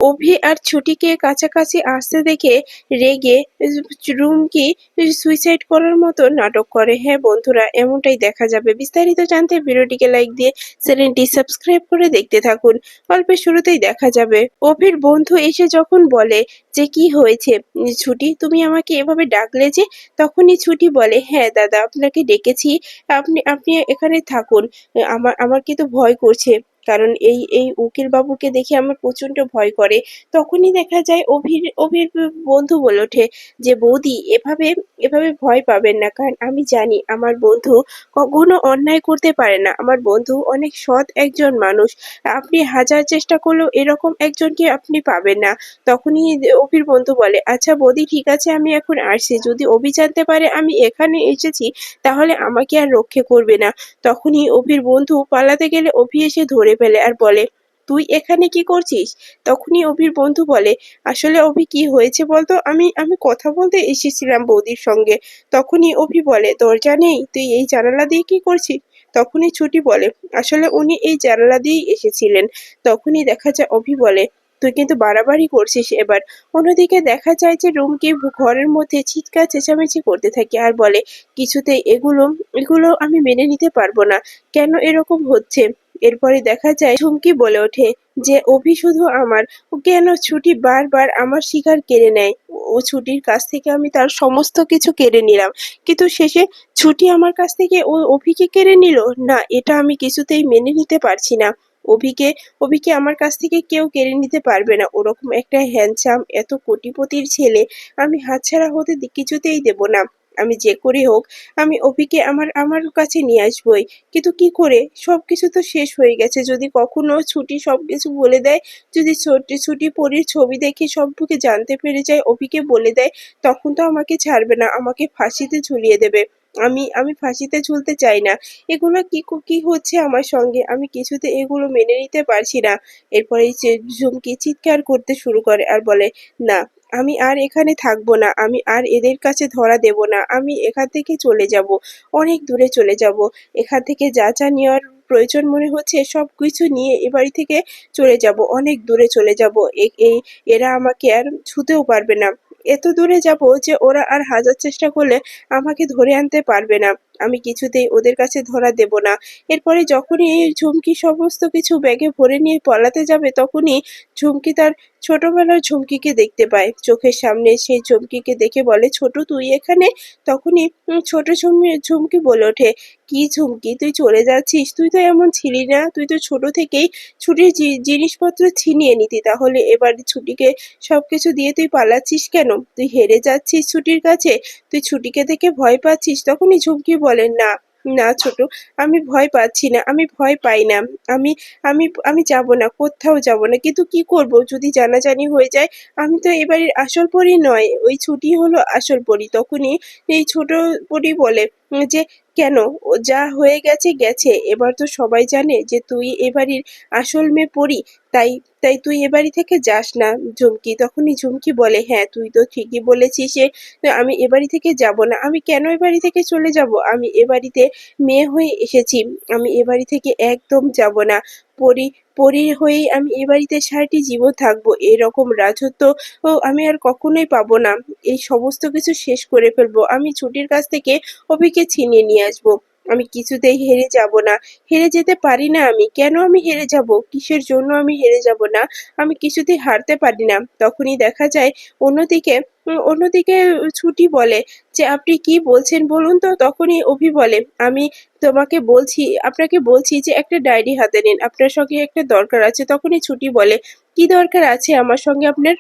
অভি আর ছুটিকে কাছাকাছি আসতে দেখে রেগে রুমকি সুইসাইড করার মতো নাটক করে। হ্যাঁ বন্ধুরা, এমনটাই দেখা যাবে। বিস্তারিত জানতে ভিডিওটিকে লাইক দিয়ে চ্যানেলটি সাবস্ক্রাইব করে দেখতে থাকুন। গল্পের শুরুতেই দেখা যাবে অভির বন্ধু এসে যখন বলে যে কি হয়েছে ছুটি, তুমি আমাকে এভাবে ডাকলে যে? তখনই ছুটি বলে, হ্যাঁ দাদা, আপনাকে ডেকেছি, আপনি আপনি এখানে থাকুন। আমার কিন্তু ভয় করছে, কারণ এই উকিল বাবুকে দেখে আমার প্রচন্ড ভয় করে। তখনই দেখা যায় অভির বন্ধু বলে ওঠে যে বৌদি, এভাবে এভাবে ভয় পাবেন না, কারণ আমি জানি আমার বন্ধু কখনো অন্যায় করতে পারে না। আমার বন্ধু অনেক সৎ একজন মানুষ। আপনি হাজার চেষ্টা করলেও এরকম একজনকে আপনি পাবেন না। তখনই অভির বন্ধু বলে, আচ্ছা বৌদি, ঠিক আছে, আমি এখন আসছি। যদি অভি জানতে পারে আমি এখানে এসেছি, তাহলে আমাকে আর রক্ষে করবে না। তখনই অভির বন্ধু পালাতে গেলে অভি এসে ধরে ফেলে আর বলে, তুই এখানে কি করছিস? তখনই অভির বন্ধু বলে, আসলে অভি, কি হয়েছে বলতো? আমি আমি কথা বলতে এসেছিলাম বৌদির সঙ্গে। তখনই অভি বলে, দরজা নেই, তুই এই জানালা দিয়ে কি করছিস? তখনই ছুটি বলে, আসলে উনি এই জানালা দিয়েই এসেছিলেন। তখনই দেখা যায় অভি বলে, তুই কিন্তু বাড়াবাড়ি করছিস এবার। অন্যদিকে দেখা যায় যে রুমকি ঘরের মধ্যে চিৎকার চেঁচামেচি করতে থাকে আর বলে, কিছুতেই এগুলো এগুলো আমি মেনে নিতে পারবো না। কেন এরকম হচ্ছে? এরপরে দেখা যায় ঝুমকি বলে ওঠে যে অভি শুধু আমার, ও কেন ছুটি বারবার আমার শিকার কেড়ে নেয়। ও ছুটির কাছ থেকে আমি তার সমস্ত কিছু কেড়ে নিলাম, কিন্তু শেষে ছুটি আমার কাছ থেকে ও অভিকে কেড়ে নিল। না, এটা আমি কিছুতেই মেনে নিতে পারছি না। অভিকে অভিকে আমার কাছ থেকে কেউ কেড়ে নিতে পারবে না। ওরকম একটা হ্যান্ডসাম, এত কোটিপতির ছেলে আমি হাতছাড়া হতে কিছুতেই দেব না। আমি যে করে হোক আমি অভিকে আমার আমার কাছে নিয়ে আসবই। কিন্তু কি করে? সবকিছু তো শেষ হয়ে গেছে। যদি কখনো ছুটি সবকিছু বলে দেয়, যদি ছুটি পরীর ছবি দেখে সবটুকু জানতে পেরে যায়, অভিকে বলে দেয়, তখন তো আমাকে ছাড়বে না, আমাকে ফাঁসিতে ঝুলিয়ে দেবে। আমি আমি ফাঁসিতে ঝুলতে চাই না। এগুলো কি হচ্ছে আমার সঙ্গে? আমি কিছুতে এগুলো মেনে নিতে পারছি না। এরপরে ঝুমকি চিৎকার করতে শুরু করে আর বলে, না, আমি আর এখানে থাকবো না। আমি আর এদের কাছে ধরা দেব না। আমি এখান থেকে চলে যাব, অনেক দূরে চলে যাব। এখান থেকে যা নেওয়ার প্রয়োজন মনে হচ্ছে সবকিছু নিয়ে এ বাড়ি থেকে চলে যাব, অনেক দূরে চলে যাব। এরা আমাকে আর ছুঁতেও পারবে না। এত দূরে যাব যে ওরা আর হাজার চেষ্টা করলে আমাকে ধরে আনতে পারবে না। আমি কিছুতেই ওদের কাছে ধরা দেব না। এরপরে যখনই এই ঝুমকি সমস্ত কিছু ব্যাগে ভরে নিয়ে পলাতে যাবে, তখনই ঝুমকি তার ছোটবেলার ঝুমকিকে দেখতে পায় চোখের সামনে। সেই ঝুমকিকে দেখে বলে, ছোট, তুই এখানে? তখনই ছোট ঝুমকি বলে ওঠে, কি ঝুমকি, তুই চলে যাচ্ছিস? তুই তো এমন ছিলি না। তুই তো ছোট থেকেই ছুটির জিনিসপত্র ছিনিয়ে নিতি। তাহলে এবার ছুটিকে সবকিছু দিয়ে তুই পালাচ্ছিস কেন? তুই হেরে যাচ্ছিস ছুটির কাছে? তুই ছুটিকে দেখে ভয় পাচ্ছিস? তখনই ঝুমকি বলে, না, না ছোট, আমি ভয় পাচ্ছি না, আমি ভয় পাই না। আমি আমি আমি যাব না, কোথাও যাব না। কিন্তু কি করব যদি জানাজানি হয়ে যায়? আমি তো এবারের আসল পরী নয়, ওই ছুটি হলো আসল পরী। তখনই এই ছোট পরী বলে যে, কেন? ও যা হয়ে গেছে গেছে। এবার তো সবাই জানে যে তুই এবাড়ির আসল মেয়ে পরী। তাই তাই তুই এ বাড়ি থেকে যাস না, ঝুমকি। তখনই ঝুমকি বলে, হ্যাঁ, তুই তো ঠিকই বলেছিস। আমি এ বাড়ি থেকে যাব না। আমি কেন এ বাড়ি থেকে চলে যাব? আমি এ বাড়িতে মেয়ে হয়ে এসেছি। আমি এ বাড়ি থেকে একদম যাব না। পরী পরীর হয়েই আমি এ বাড়িতে সারাটি জীবন থাকবো। এরকম রাজত্ব আমি আর কখনোই পাবো না। এই সমস্ত কিছু শেষ করে ফেলবো। আমি ছুটির কাছ থেকে অভিকে ছিনিয়ে নিয়ে আসবো। আমি কিছুতেই হেরে যাব না। হেরে যেতে পারি না আমি। কেন আমি হেরে যাব? কিসের জন্য আমি হেরে যাব না? আমি কিছুতেই হারতে পারি না। তখনই দেখা যায় অন্যদিকে অন্যদিকে ছুটি বলে যে, আপনি কি বলছেন বলুন তো? তখনই অভি বলে, আমি আপনাকে বলছি যে একটা ডায়েরি হাতে নিন, আপনার সঙ্গে একটা দরকার আছে। তখনই ছুটি বলে, কি দরকার আছে আমার সঙ্গে আপনার?